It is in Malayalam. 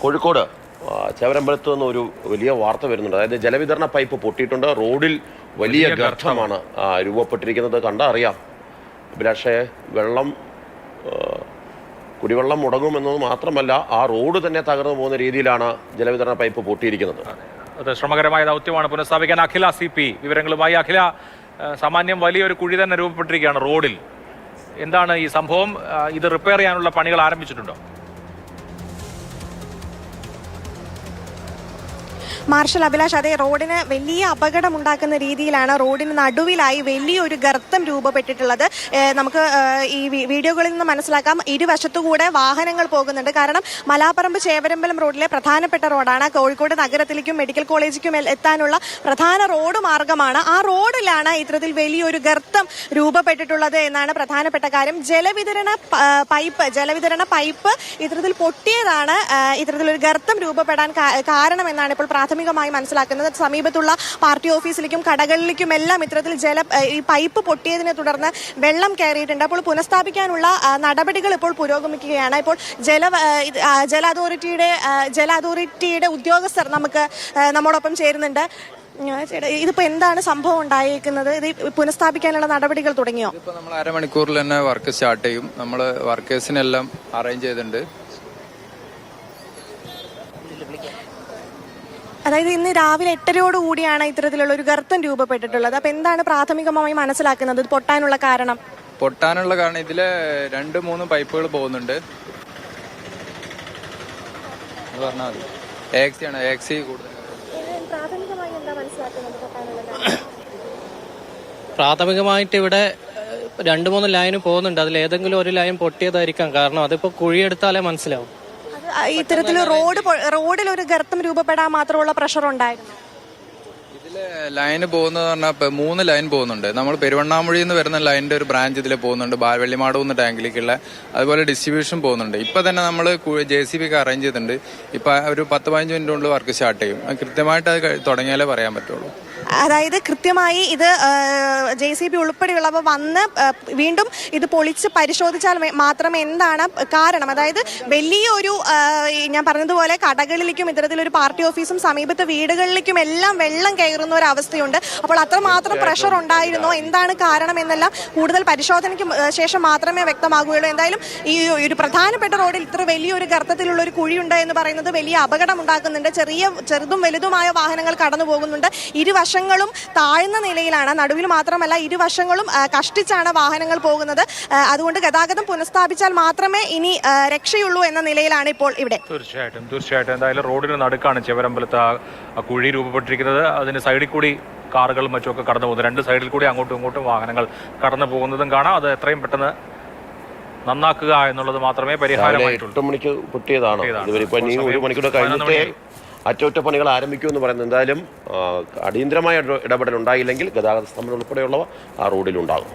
കോഴിക്കോട് ചേവരമ്പലത്ത് നിന്ന് ഒരു വലിയ വാർത്ത വരുന്നുണ്ട്. അതായത് ജലവിതരണ പൈപ്പ് പൊട്ടിയിട്ടുണ്ട്. റോഡിൽ വലിയ ഗർത്തമാണ് രൂപപ്പെട്ടിരിക്കുന്നത്. കണ്ടാൽ അറിയാം അഭിലാഷേ, കുടിവെള്ളം മുടങ്ങുമെന്നത് മാത്രമല്ല, ആ റോഡ് തന്നെ തകർന്നു പോകുന്ന രീതിയിലാണ് ജലവിതരണ പൈപ്പ് പൊട്ടിയിരിക്കുന്നത്. അത് ശ്രമകരമായ ദൗത്യമാണ് പുനഃസ്ഥാപിക്കാൻ. അഖില CP വിവരങ്ങളുമായി. അഖില, സാമാന്യം വലിയൊരു കുഴി തന്നെ രൂപപ്പെട്ടിരിക്കുകയാണ് റോഡിൽ. എന്താണ് ഈ സംഭവം? ഇത് റിപ്പയർ ചെയ്യാനുള്ള പണികൾ ആരംഭിച്ചിട്ടുണ്ടോ? മാർഷൽ അഭിലാഷ്, അതേ, റോഡിന് വലിയ അപകടമുണ്ടാക്കുന്ന രീതിയിലാണ് റോഡിന് നടുവിലായി വലിയൊരു ഗർത്തം രൂപപ്പെട്ടിട്ടുള്ളത്. നമുക്ക് ഈ വീഡിയോകളിൽ നിന്ന് മനസ്സിലാക്കാം, ഇരുവശത്തുകൂടെ വാഹനങ്ങൾ പോകുന്നുണ്ട്. കാരണം മലാപ്പറമ്പ് ചേവരമ്പലം റോഡിലെ പ്രധാനപ്പെട്ട റോഡാണ്. കോഴിക്കോട് നഗരത്തിലേക്കും മെഡിക്കൽ കോളേജിലേക്കും എത്താനുള്ള പ്രധാന റോഡ് മാർഗമാണ്. ആ റോഡിലാണ് ഇത്തരത്തിൽ വലിയൊരു ഗർത്തം രൂപപ്പെട്ടിട്ടുള്ളത് എന്നാണ് പ്രധാനപ്പെട്ട കാര്യം. ജലവിതരണ പൈപ്പ് ഇത്തരത്തിൽ പൊട്ടിയതാണ് ഇത്തരത്തിലൊരു ഗർത്തം രൂപപ്പെടാൻ കാരണമെന്നാണ് ഇപ്പോൾ പ്രാഥമികമായി മനസ്സിലാക്കുന്നത്. സമീപത്തുള്ള പാർട്ടി ഓഫീസിലേക്കും കടകളിലേക്കും എല്ലാം ഇത്തരത്തിൽ ഈ പൈപ്പ് പൊട്ടിയതിനെ തുടർന്ന് വെള്ളം കയറിയിട്ടുണ്ട്. അപ്പോൾ പുനഃസ്ഥാപിക്കാനുള്ള നടപടികൾ ഇപ്പോൾ പുരോഗമിക്കുകയാണ്. ഇപ്പോൾ ജല അതോറിറ്റിയുടെ ഉദ്യോഗസ്ഥർ നമ്മോടൊപ്പം ചേരുന്നുണ്ട്. ഇതിപ്പോ എന്താണ് സംഭവം ഉണ്ടായിരിക്കുന്നത്? ഇത് പുനഃസ്ഥാപിക്കാനുള്ള നടപടികൾ തുടങ്ങിയോ? ഇപ്പൊ നമ്മൾ അരമണിക്കൂറിൽ തന്നെ വർക്ക് സ്റ്റാർട്ട് ചെയ്യും. നമ്മൾ വർക്കേഴ്സിനെല്ലാം അറേഞ്ച് ചെയ്തിട്ടുണ്ട്. അതായത് ഇന്ന് രാവിലെ 8:30 ഇത്തരത്തിലുള്ള ഒരു ഗർത്തം രൂപപ്പെട്ടിട്ടുള്ളത്. അപ്പൊ എന്താണ് പ്രാഥമികമായി മനസ്സിലാക്കുന്നത് പൊട്ടാനുള്ള കാരണം? ഇതില് 2-3 പൈപ്പുകൾ പോകുന്നുണ്ട്. പ്രാഥമികമായിട്ട് ഇവിടെ 2-3 ലൈന് പോകുന്നുണ്ട്. അതിൽ ഏതെങ്കിലും ഒരു ലൈൻ പൊട്ടിയതായിരിക്കാം. കാരണം അതിപ്പോ കുഴിയെടുത്താലേ മനസ്സിലാവും. ഇത്തരത്തിൽ റോഡിൽ ഒരു ഗർത്തം രൂപപ്പെടാൻ മാത്രമുള്ള പ്രഷർ ഉണ്ടായിരുന്നു. ഇതില് ലൈന് പോകുന്നത് പറഞ്ഞാൽ 3 ലൈൻ പോകുന്നുണ്ട്. നമ്മൾ പെരുവണ്ണാമൊഴി എന്ന് വരുന്ന ലൈനിന്റെ ഒരു ബ്രാഞ്ച് ഇതിൽ പോകുന്നുണ്ട്. വെള്ളിമാടുന്ന ടാങ്കിലേക്കുള്ള, അതുപോലെ ഡിസ്ട്രിബ്യൂഷൻ പോകുന്നുണ്ട്. ഇപ്പൊ തന്നെ നമ്മൾ JCB ഒക്കെ അറേഞ്ച് ചെയ്തിട്ടുണ്ട്. ഇപ്പൊ ഒരു 10-15 മിനിറ്റ് കൊണ്ട് വർക്ക് സ്റ്റാർട്ട് ചെയ്യും. കൃത്യമായിട്ട് അത് തുടങ്ങിയാലേ പറയാൻ പറ്റുള്ളൂ. അതായത് കൃത്യമായി ഇത് JCB ഉൾപ്പെടെയുള്ളവ വന്ന് വീണ്ടും ഇത് പൊളിച്ച് പരിശോധിച്ചാൽ മാത്രമേ എന്താണ് കാരണം. അതായത് വലിയൊരു ഞാൻ പറഞ്ഞതുപോലെ കടകളിലേക്കും ഇത്തരത്തിലൊരു പാർട്ടി ഓഫീസും സമീപത്തെ വീടുകളിലേക്കും എല്ലാം വെള്ളം കയറുന്ന ഒരു അവസ്ഥയുണ്ട്. അപ്പോൾ അത്രമാത്രം പ്രഷർ ഉണ്ടായിരുന്നോ, എന്താണ് കാരണം എന്നെല്ലാം കൂടുതൽ പരിശോധനയ്ക്ക് ശേഷം മാത്രമേ വ്യക്തമാകുകയുള്ളൂ. എന്തായാലും ഈ ഒരു പ്രധാനപ്പെട്ട റോഡിൽ ഇത്ര വലിയൊരു ഗർത്തത്തിലുള്ള ഒരു കുഴിയുണ്ട് എന്ന് പറയുന്നത് വലിയ അപകടം ഉണ്ടാക്കുന്നുണ്ട്. ചെറുതും വലുതുമായ വാഹനങ്ങൾ കടന്നു പോകുന്നുണ്ട്. ഇരുവശങ്ങളും താഴ്ന്ന നിലയിലാണ്. നടുവിൽ മാത്രമല്ല, ഇരുവശങ്ങളും കഷ്ടിച്ചാണ് വാഹനങ്ങൾ പോകുന്നത്. അതുകൊണ്ട് ഗതാഗതം പുനഃസ്ഥാപിച്ചാൽ മാത്രമേ ഇനി രക്ഷയുള്ളൂ എന്ന നിലയിലാണ് ഇപ്പോൾ ഇവിടെ. തീർച്ചയായിട്ടും എന്തായാലും റോഡിന് നടുക്കാണ് ചേവരമ്പലത്ത് ആ കുഴി രൂപപ്പെട്ടിരിക്കുന്നത്. അതിന് സൈഡിൽ കൂടി കാറുകളും മറ്റുമൊക്കെ കടന്നു പോകുന്നത്. 2 സൈഡിൽ കൂടി അങ്ങോട്ടും ഇങ്ങോട്ടും വാഹനങ്ങൾ കടന്നു പോകുന്നതും കാണാം. അത് എത്രയും പെട്ടെന്ന് നന്നാക്കുക എന്നുള്ളത് മാത്രമേ പരിഹാരമായിട്ടുള്ളൂ. 8 മണിക്ക് പൊട്ടിയതാണ്. ഇവരിപ്പോ 1 മണിക്കൂർ കഴിഞ്ഞിട്ടേ അറ്റകുറ്റപ്പണികൾ ആരംഭിക്കുമെന്ന് പറയുന്നത്. എന്തായാലും അടിയന്തരമായ ഇടപെടൽ ഉണ്ടായില്ലെങ്കിൽ ഗതാഗത സ്തംഭനം ഉൾപ്പെടെയുള്ളവ ആ റോഡിലുണ്ടാകും.